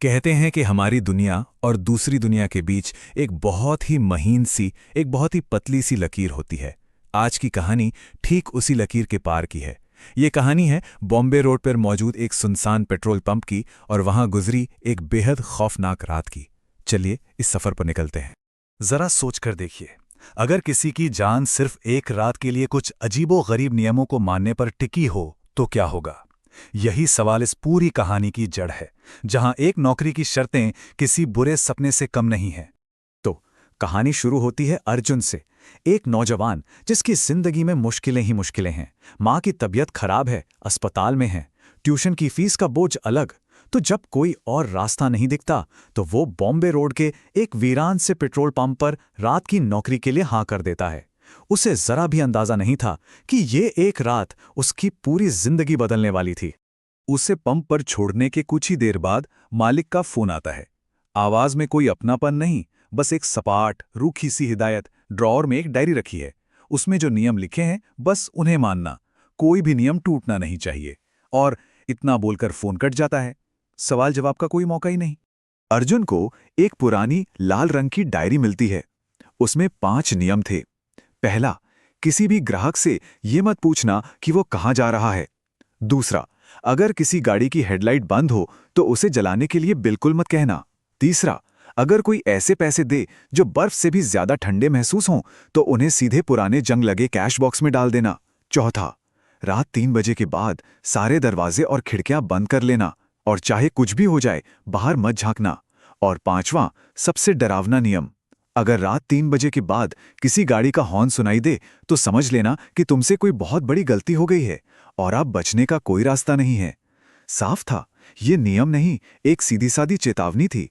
कहते हैं कि हमारी दुनिया और दूसरी दुनिया के बीच एक बहुत ही महीन सी, एक बहुत ही पतली सी लकीर होती है। आज की कहानी ठीक उसी लकीर के पार की है। ये कहानी है बॉम्बे रोड पर मौजूद एक सुनसान पेट्रोल पंप की और वहां गुजरी एक बेहद खौफनाक रात की। चलिए इस सफर पर निकलते हैं। जरा सोचकर देखिए, अगर किसी की जान सिर्फ एक रात के लिए कुछ अजीबो-गरीब नियमों को मानने पर टिकी हो तो क्या होगा? यही सवाल इस पूरी कहानी की जड़ है, जहां एक नौकरी की शर्तें किसी बुरे सपने से कम नहीं हैं। तो कहानी शुरू होती है अर्जुन से, एक नौजवान जिसकी जिंदगी में मुश्किलें ही मुश्किलें हैं। माँ की तबीयत खराब है, अस्पताल में है, ट्यूशन की फीस का बोझ अलग। तो जब कोई और रास्ता नहीं दिखता तो वो बॉम्बे रोड के एक वीरान से पेट्रोल पंप पर रात की नौकरी के लिए हाँ कर देता है। उसे जरा भी अंदाजा नहीं था कि ये एक रात उसकी पूरी जिंदगी बदलने वाली थी। उसे पंप पर छोड़ने के कुछ ही देर बाद मालिक का फोन आता है। आवाज में कोई अपनापन नहीं, बस एक सपाट रूखी सी हिदायत। ड्रॉअर में एक डायरी रखी है, उसमें जो नियम लिखे हैं बस उन्हें मानना, कोई भी नियम टूटना नहीं चाहिए। और इतना बोलकर फोन कट जाता है। सवाल जवाब का कोई मौका ही नहीं। अर्जुन को एक पुरानी लाल रंग की डायरी मिलती है। उसमें 5 नियम थे। पहला, किसी भी ग्राहक से ये मत पूछना कि वो कहाँ जा रहा है। दूसरा, अगर किसी गाड़ी की हेडलाइट बंद हो तो उसे जलाने के लिए बिल्कुल मत कहना। तीसरा, अगर कोई ऐसे पैसे दे जो बर्फ से भी ज्यादा ठंडे महसूस हों तो उन्हें सीधे पुराने जंग लगे कैश बॉक्स में डाल देना। चौथा, रात 3 बजे के बाद सारे दरवाजे और खिड़कियां बंद कर लेना और चाहे कुछ भी हो जाए बाहर मत झांकना। और पांचवां, सबसे डरावना नियम, अगर रात 3 बजे के बाद किसी गाड़ी का हॉर्न सुनाई दे तो समझ लेना कि तुमसे कोई बहुत बड़ी गलती हो गई है और अब बचने का कोई रास्ता नहीं है। साफ था, ये नियम नहीं, एक सीधी सादी चेतावनी थी।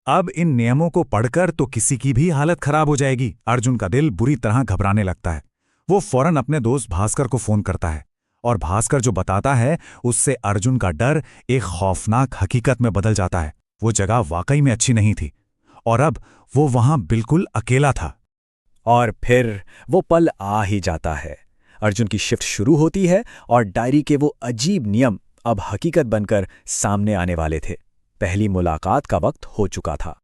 अब इन नियमों को पढ़कर तो किसी की भी हालत खराब हो जाएगी। अर्जुन का दिल बुरी तरह घबराने लगता है। वो फौरन अपने दोस्त भास्कर को फोन करता है और भास्कर जो बताता है उससे अर्जुन का डर एक खौफनाक हकीकत में बदल जाता है। वो जगह वाकई में अच्छी नहीं थी और अब वो वहां बिल्कुल अकेला था। और फिर वो पल आ ही जाता है। अर्जुन की शिफ्ट शुरू होती है और डायरी के वो अजीब नियम अब हकीकत बनकर सामने आने वाले थे। पहली मुलाकात का वक्त हो चुका था।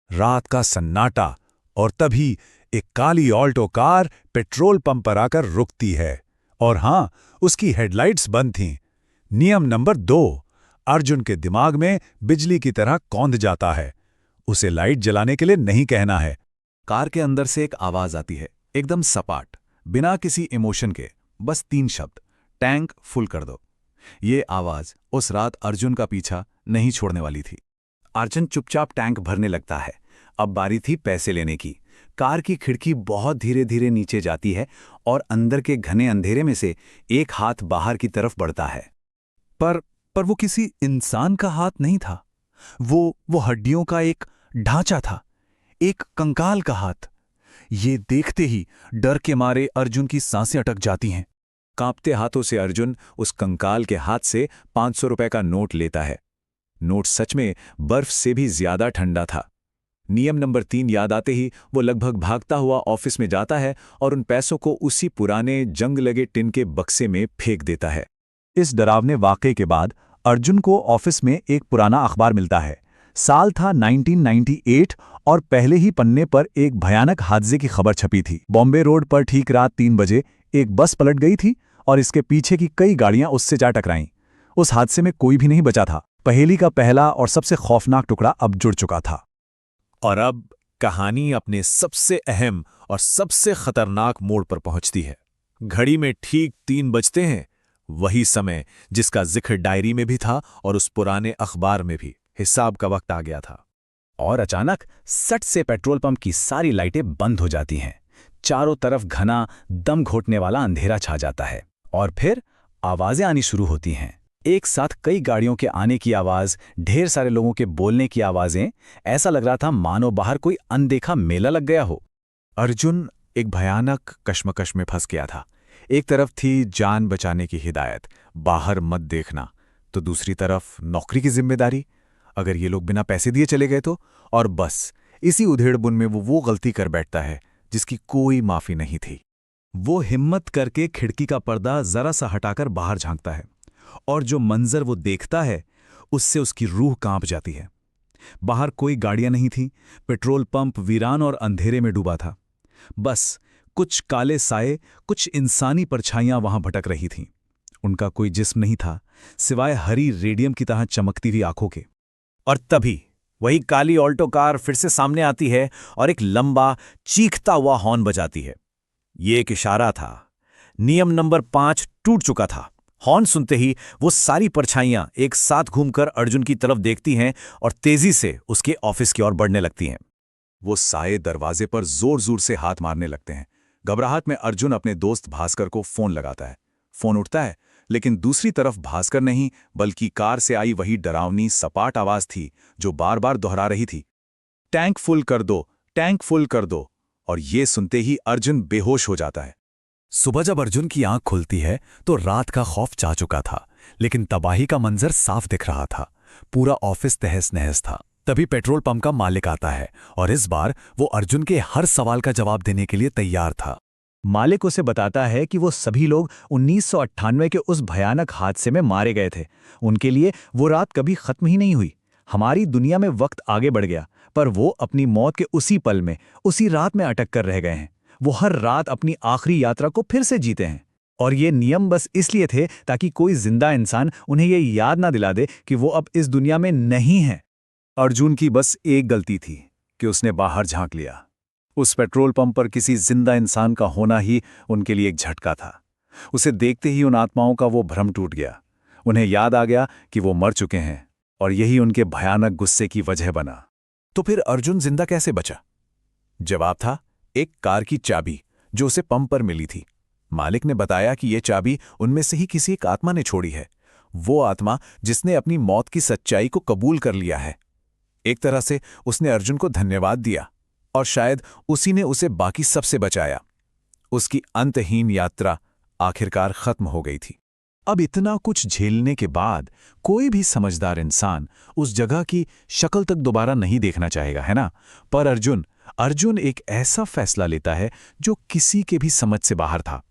रात का सन्नाटा, और तभी एक काली ऑल्टो कार पेट्रोल पंप पर आकर रुकती है। और हां, उसकी हेडलाइट्स बंद थीं। नियम नंबर 2 अर्जुन के दिमाग में बिजली की तरह कौंध जाता है। उसे लाइट जलाने के लिए नहीं कहना है। कार के अंदर से एक आवाज आती है, एकदम सपाट, बिना किसी इमोशन के, बस 3 शब्द, टैंक फुल कर दो। ये आवाज उस रात अर्जुन का पीछा नहीं छोड़ने वाली थी। अर्जुन चुपचाप टैंक भरने लगता है। अब बारी थी पैसे लेने की। कार की खिड़की बहुत धीरे धीरे नीचे जाती है और अंदर के घने अंधेरे में से एक हाथ बाहर की तरफ बढ़ता है। पर वो किसी इंसान का हाथ नहीं था। वो हड्डियों का एक ढांचा था, एक कंकाल का हाथ। ये देखते ही डर के मारे अर्जुन की सांसें अटक जाती हैं। कांपते हाथों से अर्जुन उस कंकाल के हाथ से 500 रुपए का नोट लेता है। नोट सच में बर्फ से भी ज्यादा ठंडा था। नियम नंबर 3 याद आते ही वो लगभग भागता हुआ ऑफिस में जाता है और उन पैसों को उसी पुराने जंग लगे टिन के बक्से में फेंक देता है। इस डरावने वाकये के बाद अर्जुन को ऑफिस में एक पुराना अखबार मिलता है। साल था 1998 और पहले ही पन्ने पर एक भयानक हादसे की खबर छपी थी। बॉम्बे रोड पर ठीक रात 3 बजे एक बस पलट गई थी और इसके पीछे की कई गाड़ियां उससे जा टकराईं। उस हादसे में कोई भी नहीं बचा था। पहेली का पहला और सबसे खौफनाक टुकड़ा अब जुड़ चुका था। और अब कहानी अपने सबसे अहम और सबसे खतरनाक मोड़ पर पहुंचती है। घड़ी में ठीक 3 बजते हैं, वही समय जिसका जिक्र डायरी में भी था और उस पुराने अखबार में भी। हिसाब का वक्त आ गया था। और अचानक सट से पेट्रोल पंप की सारी लाइटें बंद हो जाती हैं। चारों तरफ घना दम घोटने वाला अंधेरा छा जाता है और फिर आवाजें आनी शुरू होती हैं। एक साथ कई गाड़ियों के आने की आवाज, ढेर सारे लोगों के बोलने की आवाजें। ऐसा लग रहा था मानो बाहर कोई अनदेखा मेला लग गया हो। अर्जुन एक भयानक कश्मकश में फंस गया था। एक तरफ थी जान बचाने की हिदायत, बाहर मत देखना, तो दूसरी तरफ नौकरी की जिम्मेदारी, अगर ये लोग बिना पैसे दिए चले गए तो। और बस इसी उधेड़बुन में वो गलती कर बैठता है जिसकी कोई माफी नहीं थी। वो हिम्मत करके खिड़की का पर्दा जरा सा हटाकर बाहर झांकता है और जो मंजर वो देखता है उससे उसकी रूह कांप जाती है। बाहर कोई गाड़ियां नहीं थीं, पेट्रोल पंप वीरान और अंधेरे में डूबा था। बस कुछ काले साए, कुछ इंसानी परछाइयां वहां भटक रही थीं। उनका कोई जिस्म नहीं था, सिवाय हरी रेडियम की तरह चमकती हुई आंखों के। और तभी वही काली ऑल्टो कार फिर से सामने आती है और एक लंबा चीखता हुआ हॉर्न बजाती है। ये एक इशारा था। नियम नंबर 5 टूट चुका था। हॉर्न सुनते ही वो सारी परछाइयां एक साथ घूमकर अर्जुन की तरफ देखती हैं और तेजी से उसके ऑफिस की ओर बढ़ने लगती हैं। वो साए दरवाजे पर जोर जोर से हाथ मारने लगते हैं। घबराहट में अर्जुन अपने दोस्त भास्कर को फोन लगाता है। फोन उठता है, लेकिन दूसरी तरफ भास्कर नहीं बल्कि कार से आई वही डरावनी सपाट आवाज थी जो बार बार दोहरा रही थी, टैंक फुल कर दो, टैंक फुल कर दो। और ये सुनते ही अर्जुन बेहोश हो जाता है। सुबह जब अर्जुन की आंख खुलती है तो रात का खौफ जा चुका था, लेकिन तबाही का मंजर साफ दिख रहा था। पूरा ऑफिस तहस नहस था। तभी पेट्रोल पंप का मालिक आता है और इस बार वो अर्जुन के हर सवाल का जवाब देने के लिए तैयार था। मालिक उसे बताता है कि वो सभी लोग 1998 के उस भयानक हादसे में मारे गए थे। उनके लिए वो रात कभी खत्म ही नहीं हुई। हमारी दुनिया में वक्त आगे बढ़ गया, पर वो अपनी मौत के उसी पल में, उसी रात में अटक कर रह गए हैं। वो हर रात अपनी आखिरी यात्रा को फिर से जीते हैं। और ये नियम बस इसलिए थे ताकि कोई जिंदा इंसान उन्हें ये याद ना दिला दे कि वो अब इस दुनिया में नहीं है। अर्जुन की बस एक गलती थी कि उसने बाहर झांक लिया। उस पेट्रोल पंप पर किसी जिंदा इंसान का होना ही उनके लिए एक झटका था। उसे देखते ही उन आत्माओं का वो भ्रम टूट गया। उन्हें याद आ गया कि वो मर चुके हैं और यही उनके भयानक गुस्से की वजह बना। तो फिर अर्जुन जिंदा कैसे बचा? जवाब था एक कार की चाबी जो उसे पंप पर मिली थी। मालिक ने बताया कि यह चाबी उनमें से ही किसी एक आत्मा ने छोड़ी है। वो आत्मा जिसने अपनी मौत की सच्चाई को कबूल कर लिया है। एक तरह से उसने अर्जुन को धन्यवाद दिया और शायद उसी ने उसे बाकी सबसे बचाया। उसकी अंतहीन यात्रा आखिरकार खत्म हो गई थी। अब इतना कुछ झेलने के बाद कोई भी समझदार इंसान उस जगह की शक्ल तक दोबारा नहीं देखना चाहेगा, है ना? पर अर्जुन एक ऐसा फैसला लेता है जो किसी के भी समझ से बाहर था।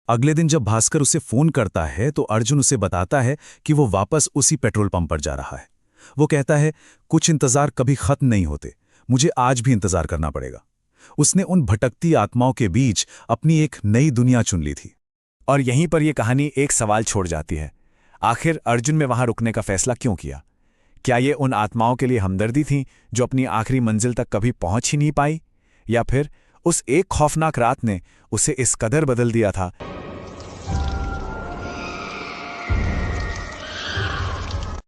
अगले दिन जब भास्कर उसे फोन करता है तो अर्जुन उसे बताता है कि वो वापस उसी पेट्रोल पंप पर जा रहा है। वो कहता है, कुछ इंतजार कभी खत्म नहीं होते, मुझे आज भी इंतजार करना पड़ेगा। उसने उन भटकती आत्माओं के बीच अपनी एक नई दुनिया चुन ली थी। और यहीं पर यह कहानी एक सवाल छोड़ जाती है। आखिर अर्जुन ने वहां रुकने का फैसला क्यों किया? क्या ये उन आत्माओं के लिए हमदर्दी थी जो अपनी आखिरी मंजिल तक कभी पहुंच ही नहीं पाई? या फिर उस एक खौफनाक रात ने उसे इस कदर बदल दिया था